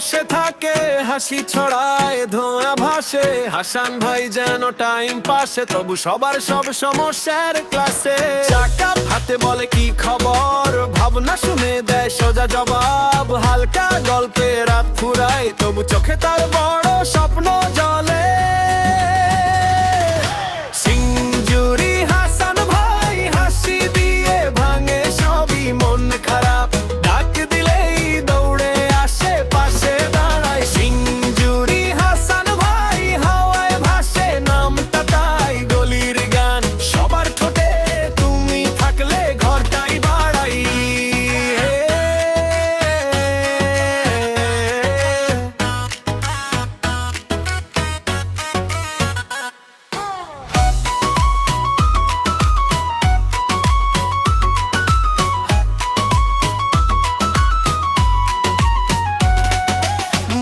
বসে থাকে, হাসি ছড়ায়, ধোঁয়া ভাসে। হাসান ভাই যেন টাইম পাসে, তবু সবার সব সমস্যার ক্লাসে। চাকা হাতে বলে কি খবর, ভাবনা শুনে দেয় সোজা জবাব। হালকা গল্পে রাত ফুরায়, তবু চোখে তার বড় স্বপ্ন জ্বলে। সিঞ্জুরি হাসান ভাই হাসি দিয়ে ভাঙে সবই মন খারাপ। ডাক দিলেই দৌড়ে আসে, পাশে দাঁড়ায়। সিঞ্জুরি হাসান ভাই হাওয়ায় ভাসে, নামটা তাই গলির গান। সবার ঠোঁটে তুমি থাকলে ঘরটাই বাড়াই।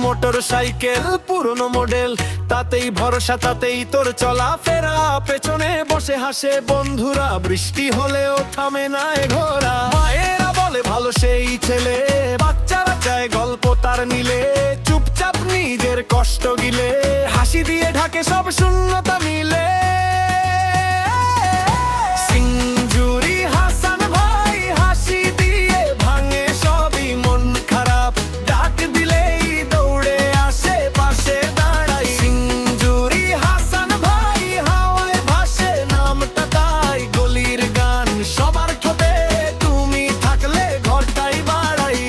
মোটর সাইকেল পুরনো মডেল, তাতেই ভরসা, তাতেই তোর চলাফেরা। পেছনে বসে হাসে বন্ধুরা, বৃষ্টি হলেও থামে না এ ঘোরা। মায়েরা বলে ভালো সেই ছেলে, বাচ্চারা চায় গল্প তার মিলে। চুপচাপ নিজের কষ্ট গিলে, হাসি দিয়ে ঢাকে সব শূন্যতা মিলে। সিঞ্জুরি হাসান ভাই হাসি দিয়ে ভাঙে সবই মন খারাপ। ডাক দিলেই দৌড়ে আসে, পাশে দাঁড়াই। সিঞ্জুরি হাসান ভাই হাওয়ায় ভাসে, নামটা তাই গলির গান। সবার ঠোঁটে তুমি থাকলে ঘরটাই বাড়াই।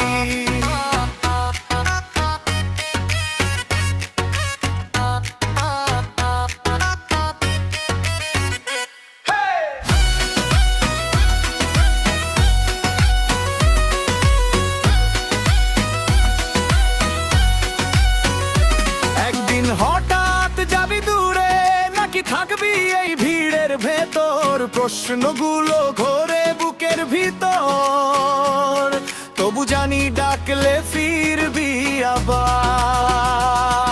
একদিন হঠাৎ যাবি দূরে, নাকি থাকবি এই ভিড়ের ভেতর? প্রশ্নগুলো ঘোরে বুকের ভিতর, তবু জানি ডাকলে ফিরবি আবার।